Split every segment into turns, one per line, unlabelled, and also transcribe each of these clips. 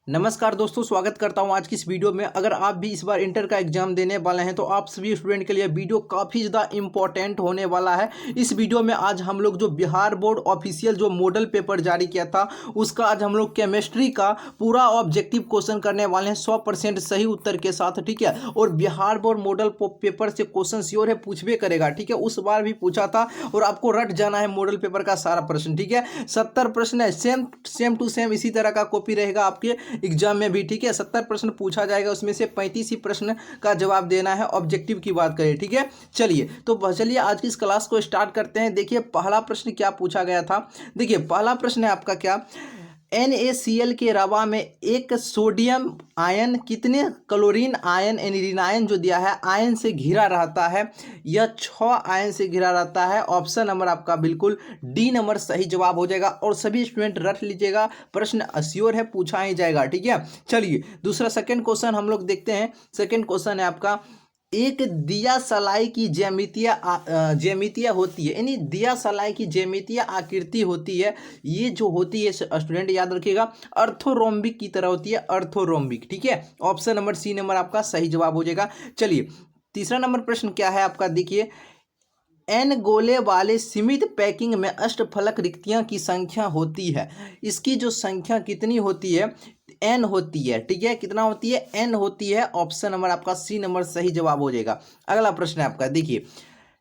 नमस्कार दोस्तों, स्वागत करता हूं आज की इस वीडियो में। अगर आप भी इस बार इंटर का एग्जाम देने वाले हैं तो आप सभी स्टूडेंट के लिए वीडियो काफ़ी ज़्यादा इंपॉर्टेंट होने वाला है। इस वीडियो में आज हम लोग जो बिहार बोर्ड ऑफिशियल जो मॉडल पेपर जारी किया था उसका आज हम लोग केमिस्ट्री का पूरा ऑब्जेक्टिव क्वेश्चन करने वाले हैं 100% सही उत्तर के साथ, ठीक है। और बिहार बोर्ड मॉडल पेपर से क्वेश्चन श्योर है पूछबे करेगा, ठीक है। उस बार भी पूछा था और आपको रट जाना है मॉडल पेपर का सारा प्रश्न, ठीक है। 70 प्रश्न है, सेम टू सेम इसी तरह का कॉपी रहेगा आपके एग्जाम में भी, ठीक है। 70 प्रश्न पूछा जाएगा, उसमें से 35 ही प्रश्न का जवाब देना है। ऑब्जेक्टिव की बात करें, ठीक है। चलिए आज की इस क्लास को स्टार्ट करते हैं। देखिए पहला प्रश्न क्या पूछा गया था। देखिए पहला प्रश्न है आपका क्या, NaCl के रवा में एक सोडियम आयन कितने क्लोरीन आयन यानी ऋण आयन जो दिया है आयन से घिरा रहता है। यह 6 आयन से घिरा रहता है। ऑप्शन नंबर आपका बिल्कुल डी नंबर सही जवाब हो जाएगा। और सभी स्टूडेंट रट लीजिएगा, प्रश्न अश्योर है पूछा ही जाएगा, ठीक है। चलिए दूसरा सेकंड क्वेश्चन हम लोग देखते हैं। सेकंड क्वेश्चन है आपका, एक दिया सलाई की ज्यामितीय होती है, यानी दिया सलाई की ज्यामितीय आकृति होती है। ये जो होती है स्टूडेंट याद रखिएगा अर्थोरोम्बिक की तरह होती है, अर्थोरोम्बिक, ठीक है। ऑप्शन नंबर सी नंबर आपका सही जवाब हो जाएगा। चलिए तीसरा नंबर प्रश्न क्या है आपका, देखिए एन गोले वाले सीमित पैकिंग में अष्टफलक रिक्तियां की संख्या होती है। इसकी जो संख्या कितनी होती है, एन होती है, ठीक है। कितना होती है, एन होती है। ऑप्शन नंबर आपका सी नंबर सही जवाब हो जाएगा। अगला प्रश्न है आपका, देखिए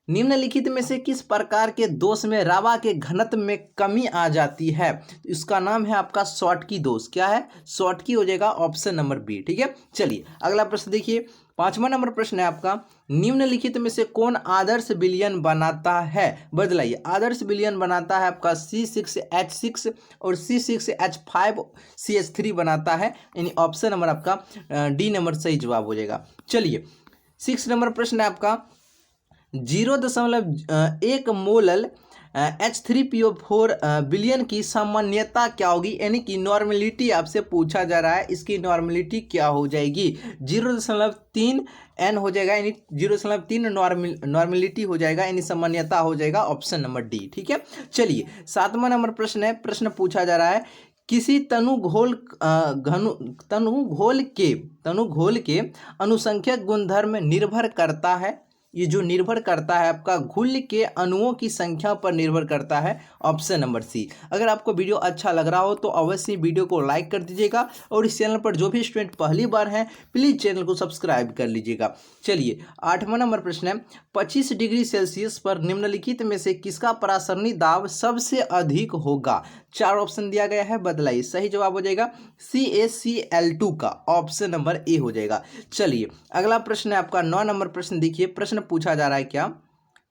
निम्नलिखित में से किस प्रकार के दोष में रावा के घनत्व में कमी आ जाती है। इसका नाम है आपका शॉर्टकी दोष। क्या है, शॉर्टकी हो जाएगा। ऑप्शन नंबर बी, ठीक है। चलिए अगला प्रश्न देखिए, 5वां नंबर प्रश्न है आपका, निम्नलिखित में से कौन आदर्श विलयन बनाता है। बदलाइए, आदर्श विलयन बनाता है आपका C6H6 और C6H5CH3 बनाता है, यानी ऑप्शन नंबर आपका डी नंबर सही जवाब हो जाएगा। चलिए 6 नंबर प्रश्न है आपका, 0.1 मोलल H3PO4 विलयन की सामान्यता क्या होगी, यानी कि नॉर्मेलिटी आपसे पूछा जा रहा है। इसकी नॉर्मेलिटी क्या हो जाएगी, 0.3 एन हो जाएगा, यानी 0.3 नॉर्मेलिटी हो जाएगा, यानी सामान्यता हो जाएगा। ऑप्शन नंबर डी, ठीक है। चलिए 7वां नंबर प्रश्न है। प्रश्न पूछा जा रहा है, किसी तनुघोल के अनुसंख्यक गुणधर्म निर्भर करता है। ये जो निर्भर करता है आपका घुल के अणुओं की संख्या पर निर्भर करता है। Option number C. अगर आपको वीडियो अच्छा लग रहा हो तो अवश्य वीडियो को लाइक कर दीजिएगा और इस चैनल पर जो भी स्टूडेंट पहली बार हैं प्लीज़ चैनल को सब्सक्राइब कर लीजिएगा। चलिए 8वां नंबर प्रश्न है, 25 डिग्री सेल्सियस पर निम्नलिखित में से किसका परासरणी दाब सबसे अधिक होगा। 4 ऑप्शन दिया गया है, बदलाइए। सही जवाब हो जाएगा CaCl2 का। ऑप्शन नंबर ए हो जाएगा। चलिए अगला प्रश्न है आपका 9 नंबर प्रश्न। देखिए प्रश्न पूछा जा रहा है क्या,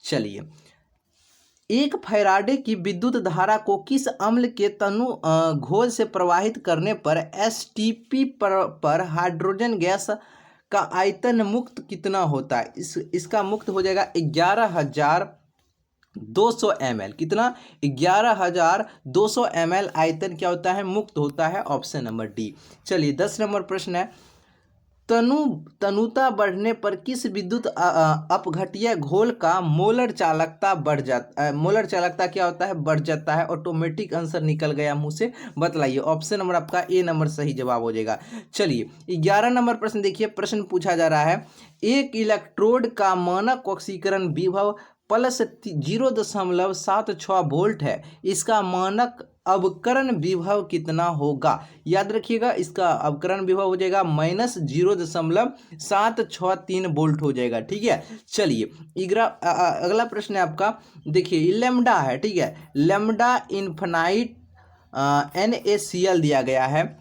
चलिए एक फैराडे की विद्युत धारा को किस अम्ल के तनु घोल से प्रवाहित करने पर एसटीपी पर हाइड्रोजन गैस का आयतन मुक्त कितना होता है। इसका मुक्त हो जाएगा 11,200 ml। कितना, 11,200 ml आयतन क्या होता है, मुक्त होता है। Option number D. चलिए 10 नंबर प्रश्न है, तनुता बढ़ने पर किस विद्युत अपघट्य घोल का मोलर चालकता क्या होता है, बढ़ जाता है। ऑटोमेटिक आंसर निकल गया मुंह से, बतलाइए। ऑप्शन नंबर आपका ए नंबर सही जवाब हो जाएगा। चलिए 11 नंबर प्रश्न देखिए, प्रश्न पूछा जा रहा है, एक इलेक्ट्रोड का मानक ऑक्सीकरण विभव +0.76 वोल्ट है। इसका मानक अवकरण विभव कितना होगा। याद रखिएगा इसका अवकरण विभव हो जाएगा -0.763 वोल्ट हो जाएगा, ठीक है। चलिए अगला प्रश्न है आपका, देखिए लेमडा है, ठीक है। लेमडा इन्फिनाइट NaCl दिया गया है।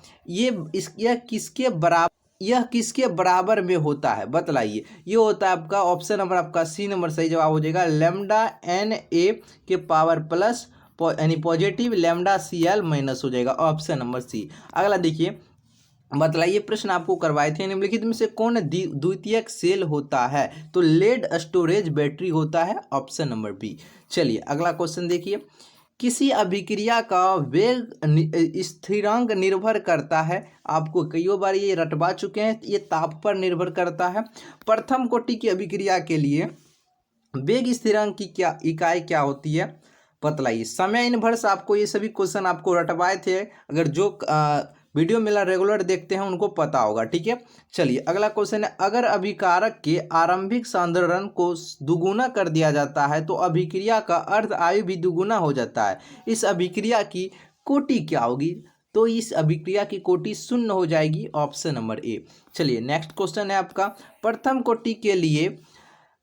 यह किसके बराबर में होता है, बतलाइए। ये होता है आपका ऑप्शन नंबर आपका सी नंबर सही जवाब हो जाएगा, लैम्डा Na के पावर प्लस यानी पॉजिटिव लैम्डा Cl माइनस हो जाएगा। Option number C. अगला देखिए, बतलाइए प्रश्न आपको करवाए थे, निम्नलिखित में से कौन द्वितीयक सेल होता है। तो लेड स्टोरेज बैटरी होता है। Option number B. चलिए अगला क्वेश्चन देखिए, किसी अभिक्रिया का वेग स्थिरांक निर्भर करता है। आपको कई बार ये रटवा चुके हैं, ये ताप पर निर्भर करता है। प्रथम कोटि की अभिक्रिया के लिए वेग स्थिरांक की क्या इकाई क्या होती है, बतलाइए। समय इनवर्स, आपको ये सभी क्वेश्चन आपको रटवाए थे। अगर जो वीडियो मेरा रेगुलर देखते हैं उनको पता होगा, ठीक है। चलिए अगला क्वेश्चन है, अगर अभिकारक के आरंभिक सांद्रण को दुगुना कर दिया जाता है तो अभिक्रिया का अर्ध आयु भी दुगुना हो जाता है। इस अभिक्रिया की कोटि क्या होगी? तो इस अभिक्रिया की कोटि शून्य हो जाएगी, ऑप्शन नंबर ए। चलिए नेक्स्ट क्वेश्चन है आपका, प्रथम कोटि के लिए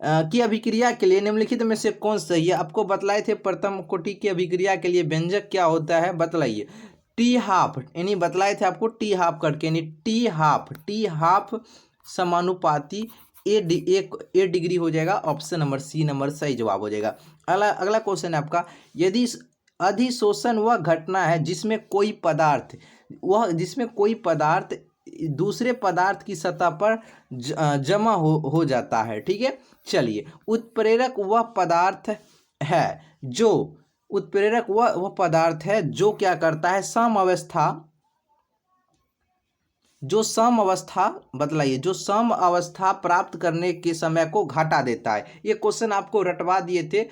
की अभिक्रिया के लिए निम्नलिखित में से कौन सही है? आपको बतलाए थे प्रथम कोटि की अभिक्रिया के लिए व्यंजक क्या होता है, बतलाइए। टी हाफ, यानी बतलाए थे आपको टी हाफ करके, यानी टी हाफ समानुपाती ए डिग्री हो जाएगा, ऑप्शन नंबर सी नंबर सही जवाब हो जाएगा। अगला क्वेश्चन है आपका, यदि अधिशोषण वह घटना है जिसमें कोई पदार्थ दूसरे पदार्थ की सतह पर जमा हो जाता है, ठीक है। चलिए उत्प्रेरक वह पदार्थ है जो क्या करता है, सम अवस्था बतलाइए, जो सम अवस्था प्राप्त करने के समय को घटा देता है। ये क्वेश्चन आपको रटवा दिए थे,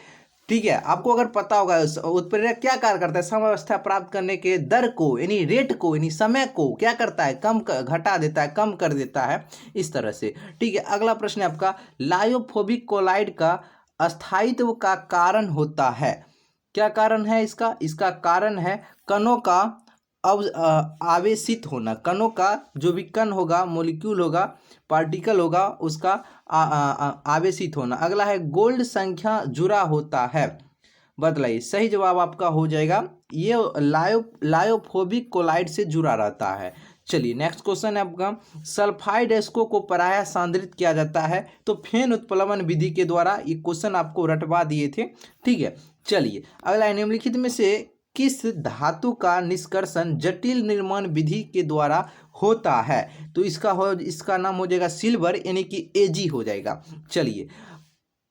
ठीक है। आपको अगर पता होगा उत्प्रेरक क्या कार्य करता है, सम अवस्था प्राप्त करने के दर को यानी रेट को यानी समय को क्या करता है, घटा देता है, कम कर देता है, इस तरह से, ठीक है। अगला प्रश्न है आपका, लायोफोबिक कोलाइड का अस्थायित्व का कारण होता है, क्या कारण है इसका कारण है कणों का आवेशित होना, कणों का जो भी कण होगा, मोलिक्यूल होगा, पार्टिकल होगा, उसका आवेशित होना। अगला है गोल्ड संख्या जुड़ा होता है, बतलाइए। सही जवाब आपका हो जाएगा ये लायोफोबिक कोलाइड से जुड़ा रहता है। चलिए नेक्स्ट क्वेश्चन है आपका, सल्फाइड एस्को को प्रायः सांद्रित किया जाता है तो फेन उत्प्लवन विधि के द्वारा, ये क्वेश्चन आपको रटवा दिए थे, ठीक है। चलिए अगला, निम्नलिखित में से किस धातु का निष्कर्षण जटिल निर्माण विधि के द्वारा होता है? तो इसका नाम हो जाएगा सिल्वर, यानी कि एजी हो जाएगा। चलिए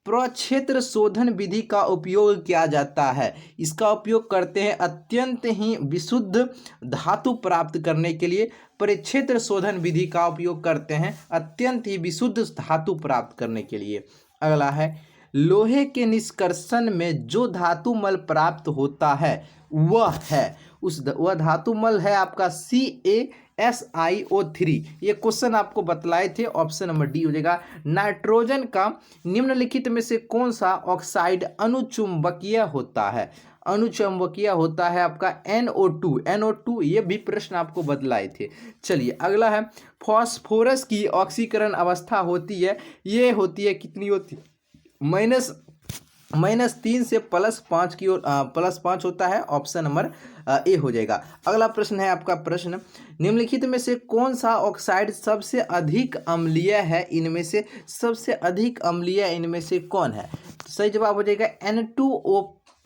प्रक्षेत्र शोधन विधि का उपयोग किया जाता है, इसका उपयोग करते हैं अत्यंत ही विशुद्ध धातु प्राप्त करने के लिए। प्रक्षेत्र शोधन विधि का उपयोग करते हैं अत्यंत ही विशुद्ध धातु प्राप्त करने के लिए। अगला है, लोहे के निष्कर्षण में जो धातु मल प्राप्त होता है वह धातु मल है आपका CaSiO3। ये क्वेश्चन आपको बतलाए थे, ऑप्शन नंबर डी हो जाएगा। नाइट्रोजन का निम्नलिखित में से कौन सा ऑक्साइड अनुचुंबकीय होता है? अनुचुंबकीय होता है आपका NO2। ये भी प्रश्न आपको बतलाए थे। चलिए अगला है, फास्फोरस की ऑक्सीकरण अवस्था होती है, ये होती है कितनी होती है, -3 से +5 की ओर, +5 होता है, ऑप्शन नंबर ए हो जाएगा। अगला प्रश्न है आपका प्रश्न, निम्नलिखित में से कौन सा ऑक्साइड सबसे अधिक अम्लीय है? इनमें से सबसे अधिक अम्लीय इनमें से कौन है? सही जवाब हो जाएगा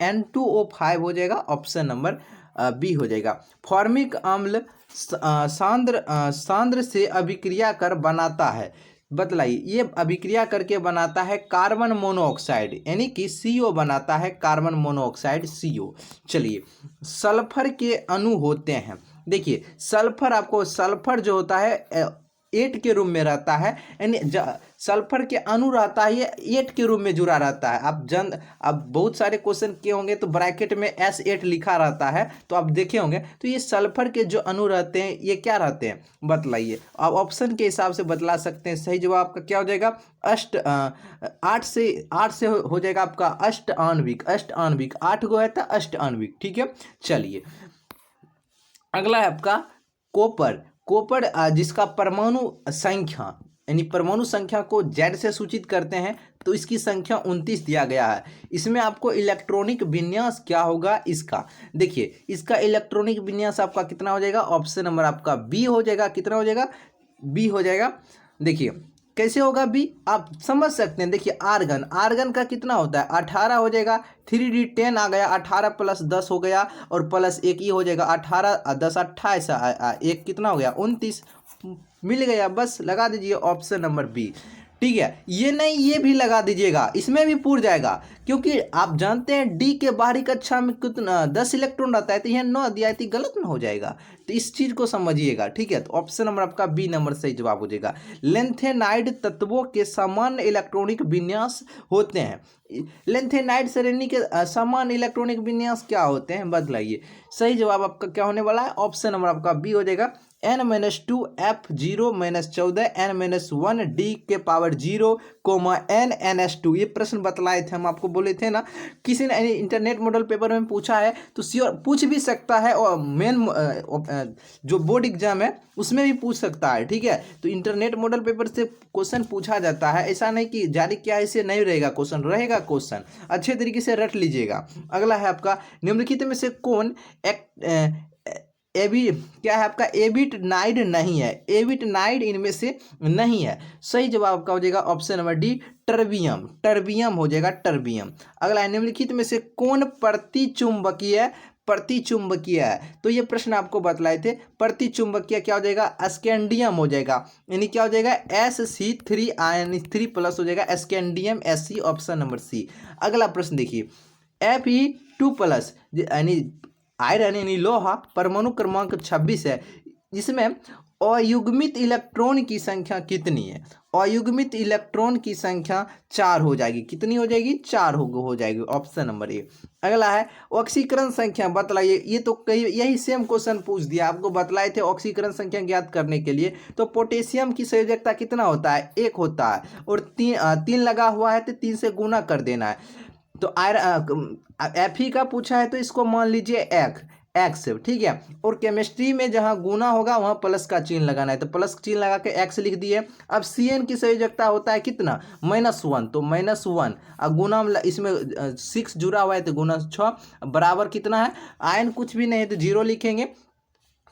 N2O5 हो जाएगा, ऑप्शन नंबर बी हो जाएगा। फॉर्मिक अम्ल सांद्र से अभिक्रिया कर बनाता है, बतलाइए। ये अभिक्रिया करके बनाता है कार्बन मोनोऑक्साइड, यानी कि CO बनाता है, कार्बन मोनोऑक्साइड CO। चलिए सल्फर के अणु होते हैं, देखिए सल्फर जो होता है 8 के रूप में रहता है, यानी सल्फर के अणु रहता है ये 8 के रूप में जुड़ा रहता है। अब बहुत सारे क्वेश्चन किए होंगे तो ब्रैकेट में S8 लिखा रहता है, तो आप देखे होंगे। तो ये सल्फर के जो अणु रहते हैं ये क्या रहते हैं, बतलाइए। आप ऑप्शन के हिसाब से बतला सकते हैं। सही जवाब आपका क्या हो जाएगा, 8 से हो जाएगा आपका अष्ट आणविक। 8 गो है तो अष्ट आणविक, ठीक है। चलिए अगला है आपका कॉपर जिसका परमाणु संख्या यानी परमाणु संख्या को Z से सूचित करते हैं, तो इसकी संख्या 29 दिया गया है। इसमें आपको इलेक्ट्रॉनिक विन्यास क्या होगा इसका, देखिए इसका इलेक्ट्रॉनिक विन्यास आपका कितना हो जाएगा, ऑप्शन नंबर आपका बी हो जाएगा। कितना हो जाएगा, बी हो जाएगा। देखिए कैसे होगा बी, आप समझ सकते हैं। देखिए आर्गन का कितना होता है, 18 हो जाएगा। 3D10 आ गया, 18 + 10 हो गया, और +1 ही हो जाएगा, 18 10 28, 1 कितना हो गया, 29 मिल गया। बस लगा दीजिए ऑप्शन नंबर बी, ठीक है। ये नहीं, ये भी लगा दीजिएगा, इसमें भी पूर जाएगा, क्योंकि आप जानते हैं डी के बाहरी कक्षा में कितना 10 इलेक्ट्रॉन रहता है, तो यहाँ 9 दिया है, तो गलत ना हो जाएगा, तो इस चीज को समझिएगा, ठीक है। तो ऑप्शन नंबर आपका बी नंबर सही जवाब हो जाएगा। लेंथेनाइड तत्वों के समान इलेक्ट्रॉनिक विन्यास होते हैं। लेंथेनाइड श्रेणी के समान इलेक्ट्रॉनिक विन्यास क्या होते हैं, बतलाइए। सही जवाब आपका क्या होने वाला है, ऑप्शन नंबर आपका बी हो जाएगा n-2 ये प्रश्न बतलाए थे, हम आपको बोले थे ना, किसी ने इंटरनेट मॉडल पेपर में पूछा है तो श्योर पूछ भी सकता है, और मेन जो बोर्ड एग्जाम है उसमें भी पूछ सकता है। ठीक है, तो इंटरनेट मॉडल पेपर से क्वेश्चन पूछा जाता है, ऐसा नहीं कि जारी किया है इसे नहीं रहेगा क्वेश्चन, रहेगा क्वेश्चन, अच्छे तरीके से रट लीजिएगा। अगला है आपका, निम्नलिखित में से कौन क्या है आपका एबिटनाइड नहीं है, एबिटनाइड इनमें से नहीं है। सही जवाब आपका हो जाएगा option number D, terbium, terbium हो जाएगा, टर्बियम। अगला है, निम्नलिखित में से कौन प्रतिचुंबकीय है, तो ये प्रश्न आपको बतलाए थे। प्रतिचुंबकीय क्या हो जाएगा, स्कैंडियम हो जाएगा, यानी क्या हो जाएगा Sc3 आयन 3+ हो जाएगा, scandium Sc, option number C. अगला प्रश्न देखिए, Fe2+ यानी आयरन यानी लोहा परमाणु क्रमांक 26 है, जिसमें अयुग्मित इलेक्ट्रॉन की संख्या कितनी है। अयुग्मित इलेक्ट्रॉन की संख्या 4 हो जाएगी, कितनी हो जाएगी, 4 हो जाएगी, ऑप्शन नंबर ए। अगला है, ऑक्सीकरण संख्या बतलाइए, ये तो कई यही सेम क्वेश्चन पूछ दिया, आपको बतलाए थे ऑक्सीकरण संख्या ज्ञात करने के लिए। तो पोटेशियम की संयोजकता कितना होता है, 1 होता है, और 3 लगा हुआ है तो 3 से गुना कर देना है। तो Fe का पूछा है तो इसको मान लीजिए एक्स, ठीक है, और केमिस्ट्री में जहां गुना होगा वहां प्लस का चिन्ह लगाना है, तो प्लस चिन्ह लगा के एक्स लिख दिए। अब Cn की संयोजकता होता है कितना, -1, तो -1, अब गुना इसमें 6 जुड़ा हुआ है तो गुना 6 बराबर कितना है, आयन कुछ भी नहीं है तो 0 लिखेंगे,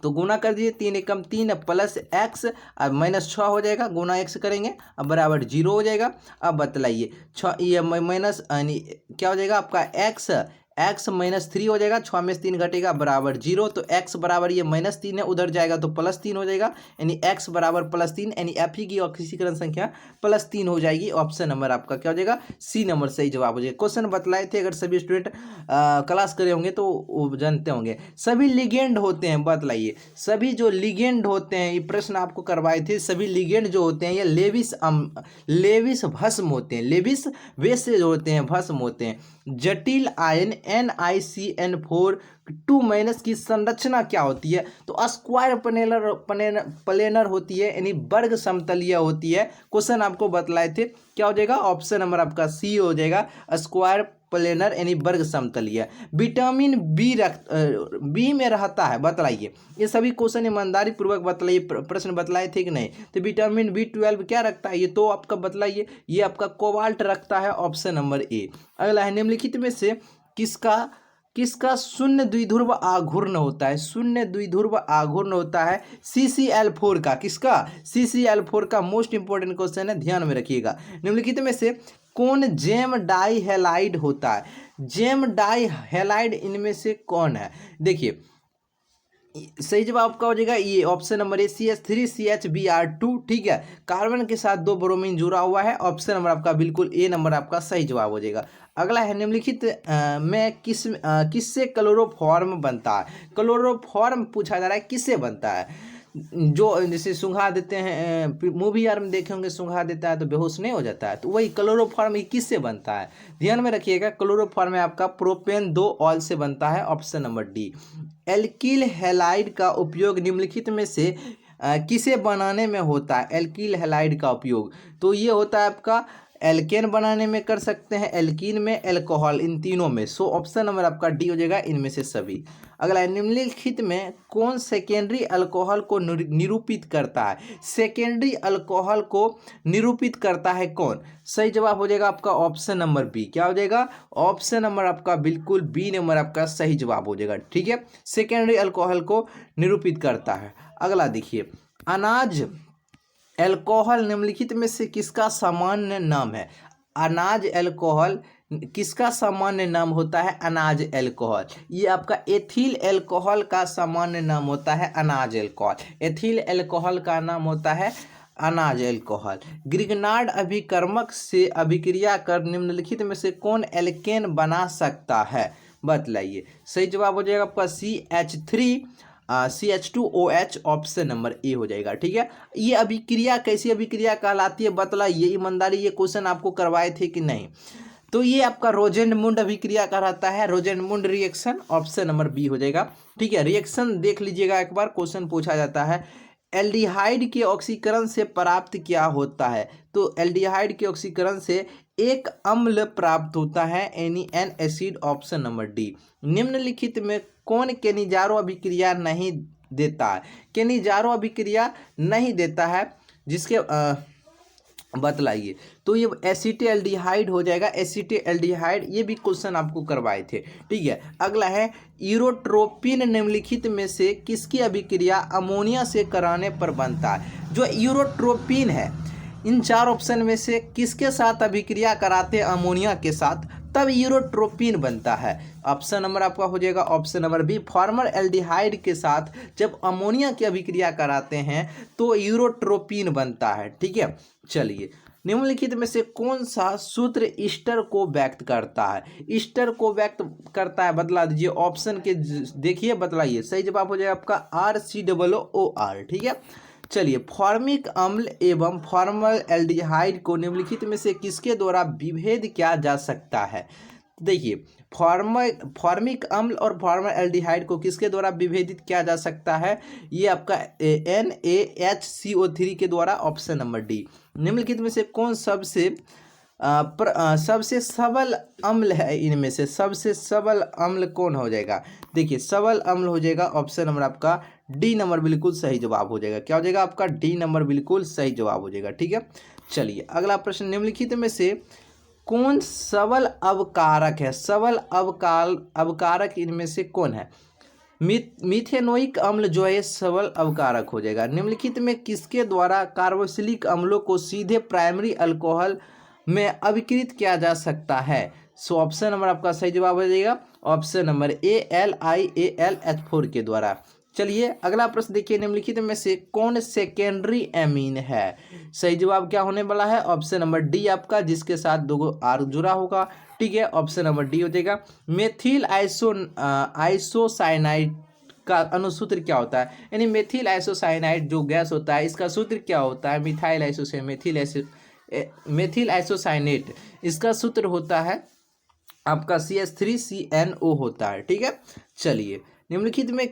तो गुना कर दीजिए, 3 एकम 3 प्लस एक्स, अब -6 हो जाएगा, गुना एक्स करेंगे अब बराबर 0 हो जाएगा। अब बतलाइए 6 ये माइनस यानी क्या हो जाएगा आपका x -3 हो जाएगा, 6 में से 3 घटेगा बराबर 0, तो x बराबर ये -3 है, उधर जाएगा तो +3 हो जाएगा, यानी x बराबर +3, यानी Fe की ऑक्सीकरण संख्या +3 हो जाएगी। ऑप्शन नंबर आपका क्या हो जाएगा, सी नंबर सही जवाब हो जाएगा। क्वेश्चन बतलाए थे, अगर सभी स्टूडेंट क्लास करे होंगे तो वो जानते होंगे। सभी लिगेंड होते हैं, बतलाइए सभी जो लिगेंड होते हैं, ये प्रश्न आपको करवाए थे, सभी लिगेंड जो होते हैं ये लेविस भस्म होते हैं, लेविस बेस से जो होते हैं भस्म होते हैं। जटिल आयन NiCN4 2- की संरचना क्या होती है, तो स्क्वायर प्लेनर होती है, यानी वर्ग समतलीय होती है। क्वेश्चन आपको बतलाए थे, क्या हो जाएगा, ऑप्शन नंबर आपका सी हो जाएगा, स्क्वायर प्लेनर यानी वर्ग समतलीय। विटामिन बी में रहता है, बतलाइए, ये सभी क्वेश्चन ईमानदारी पूर्वक बतलाइए, प्रश्न बतलाए थे कि नहीं। तो विटामिन B12 क्या रखता है, ये तो आपका बतलाइए, ये आपका कोबाल्ट रखता है, ऑप्शन नंबर ए। अगला है, निम्नलिखित में से किसका शून्य द्विध्रुव आघूर्ण होता है, शून्य द्विध्रुव आघूर्ण होता है CCl4 का, किसका, CCl4 का। मोस्ट इंपोर्टेंट क्वेश्चन है, ध्यान में रखिएगा। निम्नलिखित में से कौन जेम डाई हैलाइड होता है, जेम डाई हैलाइड इनमें से कौन है, देखिए सही जवाब आपका हो जाएगा ये ऑप्शन नंबर ए, CH3CHBr2, ठीक है, कार्बन के साथ 2 ब्रोमीन जुड़ा हुआ है, ऑप्शन नंबर आपका बिल्कुल ए नंबर आपका सही जवाब हो जाएगा। अगला है, निम्नलिखित में किससे क्लोरोफॉर्म बनता है, क्लोरोफॉर्म पूछा जा रहा है किससे बनता है। जो जैसे सुंघा देते हैं, मूवी यार में देखे होंगे, सुंघा देता है तो बेहोश नहीं हो जाता है, तो वही क्लोरोफॉर्म किससे बनता है, ध्यान में रखिएगा। क्लोरोफॉर्म आपका प्रोपेन 2 ऑयल से बनता है, option number D. Alkyl halide का उपयोग निम्नलिखित में से किसे बनाने में होता है, एल्किल हैलाइड का उपयोग, तो ये होता है आपका एल्केन बनाने में कर सकते हैं, एल्कीन में, एल्कोहल, इन तीनों में। सो ऑप्शन नंबर आपका डी हो जाएगा, इनमें से सभी। अगला, निम्नलिखित में कौन सेकेंडरी अल्कोहल को निरूपित करता है, सेकेंडरी अल्कोहल को निरूपित करता है कौन, सही जवाब हो जाएगा आपका ऑप्शन नंबर बी। क्या हो जाएगा, ऑप्शन नंबर आपका बिल्कुल बी नंबर आपका सही जवाब हो जाएगा, ठीक है, सेकेंडरी अल्कोहल को निरूपित करता है। अगला देखिए, अनाज एल्कोहल निम्नलिखित में से किसका सामान्य नाम है, अनाज एल्कोहल किसका सामान्य नाम होता है, अनाज एल्कोहल। ये आपका एथिल एल्कोहल का सामान्य नाम होता है अनाज एल्कोहल, एथिल एल्कोहल का नाम होता है अनाज एल्कोहल। ग्रिग्नार्ड अभिकर्मक से अभिक्रिया कर निम्नलिखित में से कौन एल्केन बना सकता है, बतलाइए, सही जवाब हो जाएगा आपका CH2OH, ऑप्शन नंबर ए हो जाएगा, ठीक है। ये अभिक्रिया कैसी अभिक्रिया कहलाती है, बतलाइए, ईमानदारी ये क्वेश्चन आपको करवाए थे कि नहीं। तो ये आपका रोजेंडमुंड अभिक्रिया कहलाता है, रोजेंडमुंड रिएक्शन, ऑप्शन नंबर बी हो जाएगा, ठीक है। रिएक्शन देख लीजिएगा एक बार, क्वेश्चन पूछा जाता है, एल्डिहाइड के ऑक्सीकरण से प्राप्त क्या होता है? तो एल्डिहाइड के ऑक्सीकरण से एक अम्ल प्राप्त होता है, यानी N acid, option number D. निम्नलिखित में कौन केनिजारो अभिक्रिया नहीं देता है? केनिजारो अभिक्रिया नहीं देता है, जिसके बतलाइए। तो ये एसिटेल्डिहाइड हो जाएगा, एसिटेल्डिहाइड, ये भी क्वेश्चन आपको करवाए थे। ठीक है, अगला है यूरोट्रोपिन निम्नलिखित में से किसकी अभिक्रिया अमोनिया से कराने पर बनता है? जो यूरोट्रोपिन है, इन चार ऑप्शन में से किसके साथ अभिक्रिया कराते हैं अमोनिया के साथ, तब यूरोट्रोपिन बनता है? ऑप्शन नंबर आपका हो जाएगा ऑप्शन नंबर बी, फॉर्मलडेहाइड के साथ जब अमोनिया की अभिक्रिया कराते हैं तो यूरोट्रोपिन बनता है। ठीक है, चलिए, निम्नलिखित में से कौन सा सूत्र ईस्टर को व्यक्त करता है? ईस्टर को व्यक्त करता है, बतला दीजिए, ऑप्शन के देखिए, बतलाइए। सही जवाब हो जाएगा आपका RCOOR। ठीक है, चलिए, फॉर्मिक अम्ल एवं फॉर्मलडेहाइड को निम्नलिखित में से किसके द्वारा विभेद किया जा सकता है? देखिए, फॉर्मिक अम्ल और फॉर्मलडेहाइड को किसके द्वारा विभेदित किया जा सकता है? ये आपका NaHCO3 के द्वारा, ऑप्शन नंबर डी। निम्नलिखित में से कौन सबसे सबल अम्ल है? इनमें से सबसे सबल अम्ल कौन हो जाएगा? देखिए, सबल अम्ल हो जाएगा ऑप्शन नंबर आपका डी नंबर, बिल्कुल सही जवाब हो जाएगा। क्या हो जाएगा आपका? डी नंबर, बिल्कुल सही जवाब हो जाएगा। ठीक है, चलिए, अगला प्रश्न, निम्नलिखित में से कौन सबल अवकारक है? सबल अवकारक इनमें से कौन है? मिथेनोइक अम्ल जो है सबल अवकारक हो जाएगा। निम्नलिखित में किसके द्वारा कार्बोक्सिलिक अम्लों को सीधे प्राइमरी अल्कोहल में अभिकृत किया जा सकता है? सो ऑप्शन नंबर आपका सही जवाब हो जाएगा ऑप्शन नंबर ALIALH4 के द्वारा। चलिए, अगला प्रश्न देखिए, निम्नलिखित में से कौन सेकेंडरी एमीन है? सही जवाब क्या होने वाला है? ऑप्शन नंबर डी आपका, जिसके साथ दो आर जुड़ा होगा। ठीक है, ऑप्शन नंबर डी हो जाएगा। मेथिल आइसोसाइनाइड का अनुसूत्र क्या होता है? यानी मेथिल आइसोसाइनाइड जो गैस होता है, इसका सूत्र क्या होता है? मेथिल आइसोसाइनेट, इसका सूत्र होता है आपका CH3CNO होता है। ठीक है, चलिए, निम्नलिखित में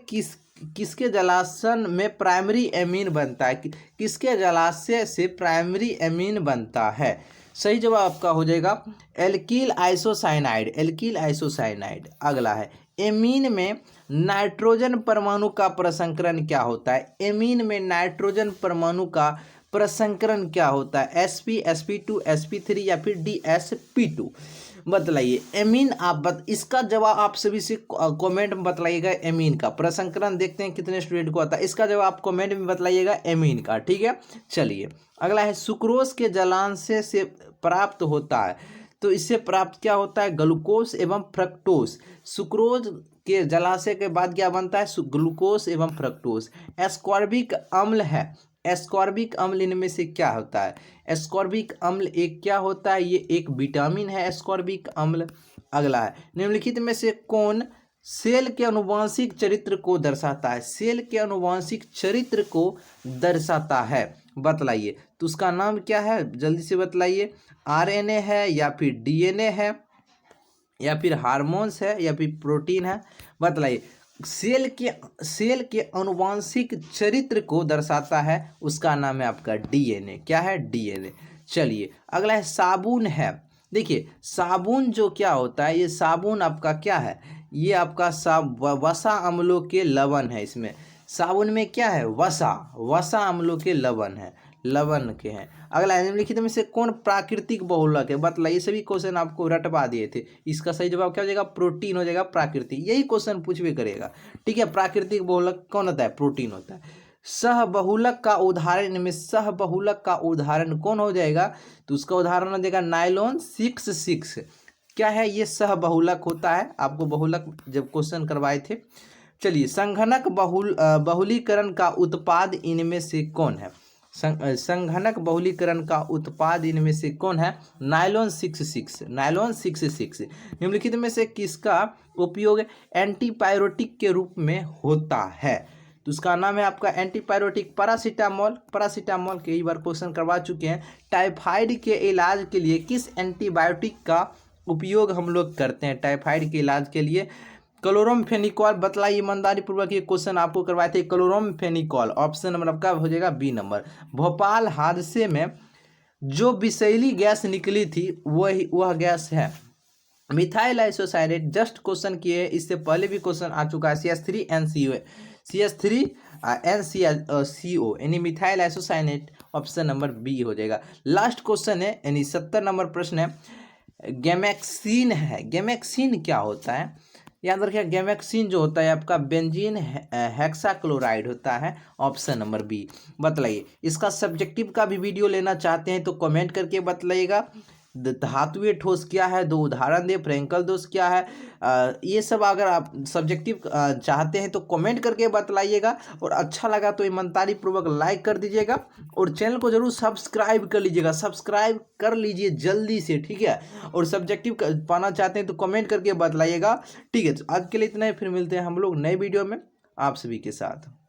किसके जलाशन में प्राइमरी एमीन बनता है? किसके जलाशय से प्राइमरी एमीन बनता है? सही जवाब आपका हो जाएगा एल्किल आइसोसाइनाइड। अगला है, एमीन में नाइट्रोजन परमाणु का प्रसंकरण क्या होता है? एमीन में नाइट्रोजन परमाणु का प्रसंकरण क्या होता है? sp sp2 sp3 या फिर DsP2? बतलाइए। एमीन इसका जवाब आप सभी से कमेंट में बतलाइएगा। एमीन का प्रसंकरण देखते हैं कितने स्टूडेंट को आता है, इसका जवाब आप कमेंट में बतलाइएगा एमीन का। ठीक है, चलिए, अगला है, सुक्रोज के जलांश से प्राप्त होता है, तो इससे प्राप्त क्या होता है? ग्लूकोज एवं फ्रक्टोज। सुक्रोज के जलाशय के बाद क्या बनता है? ग्लूकोज एवं फ्रक्टोज। एस्कॉर्बिक अम्ल है, एस्कॉर्बिक अम्ल इनमें से क्या होता है? एस्कॉर्बिक अम्ल एक क्या होता है? ये एक विटामिन है एस्कॉर्बिक अम्ल। अगला है, निम्नलिखित में से कौन सेल के अनुवांशिक चरित्र को दर्शाता है? सेल के अनुवांशिक चरित्र को दर्शाता है, बतलाइए। तो उसका नाम क्या है? जल्दी से बतलाइए। RNA है या फिर DNA है या फिर हार्मोन्स है या फिर प्रोटीन है? बतलाइए। सेल के अनुवांशिक चरित्र को दर्शाता है, उसका नाम है आपका DNA। क्या है? DNA। चलिए, अगला है, साबुन है। देखिए, साबुन जो क्या होता है, ये साबुन आपका क्या है? ये आपका वसा अम्लों के लवण है। इसमें साबुन में क्या है? वसा अम्लों के लवण के हैं। अगला, निम्नलिखित में से कौन प्राकृतिक बहुलक है? बतलाइए। सभी क्वेश्चन आपको रटवा दिए थे, इसका सही जवाब क्या हो जाएगा? प्रोटीन हो जाएगा, प्राकृतिक। यही क्वेश्चन पूछ भी करेगा। ठीक है, प्राकृतिक बहुलक कौन होता है? प्रोटीन होता है। सहबहुलक का उदाहरण, इनमें सहबहुलक का उदाहरण कौन हो जाएगा? तो उसका उदाहरण हो जाएगा नायलॉन 66। क्या है? ये सहबहुलक होता है। आपको बहुलक जब क्वेश्चन करवाए थे। चलिए, संघनक बहुलीकरण का उत्पाद इनमें से कौन है? संघनक बहुलीकरण का उत्पाद इनमें से कौन है? नायलॉन 66। निम्नलिखित में से किसका उपयोग एंटीपायरोटिक के रूप में होता है? तो उसका नाम है आपका एंटीपायरोटिक पैरासीटामोल। कई बार क्वेश्चन करवा चुके हैं। टाइफाइड के इलाज के लिए किस एंटीबायोटिक का उपयोग हम लोग करते हैं? टाइफाइड के इलाज के लिए क्लोरोमफेनिकॉल, बतलाइए ईमानदारी पूर्वक, ये क्वेश्चन आपको करवाए थे। क्लोरोमफेनिकॉल ऑप्शन नंबर आपका हो जाएगा बी नंबर। भोपाल हादसे में जो विषैली गैस निकली थी वह गैस है मिथाइल आइसोसाइनेट। जस्ट क्वेश्चन किए, इससे पहले भी क्वेश्चन आ चुका है। CH3NCO यानी methyl isocyanate, option number B हो जाएगा। लास्ट क्वेश्चन है यानी 70 नंबर प्रश्न है। गैमेक्सिन है, गैमेक्सिन क्या होता है? याद रखिए, गैमेक्सिन जो होता है आपका बेंजीन हेक्साक्लोराइड होता है, ऑप्शन नंबर बी। बतलाइए, इसका सब्जेक्टिव का भी वीडियो लेना चाहते हैं तो कमेंट करके बतलाइएगा। धातुएं ठोस क्या है, दो उदाहरण दे। फ्रैंकल दोष क्या है, ये सब अगर आप सब्जेक्टिव चाहते हैं तो कमेंट करके बतलाइएगा। और अच्छा लगा तो ईमानदारी पूर्वक लाइक कर दीजिएगा और चैनल को जरूर सब्सक्राइब कर लीजिएगा, सब्सक्राइब कर लीजिए जल्दी से, ठीक है। और सब्जेक्टिव पाना चाहते हैं तो कमेंट करके बतलाइएगा, ठीक है। तो आज के लिए इतना ही, फिर मिलते हैं हम लोग नए वीडियो में आप सभी के साथ।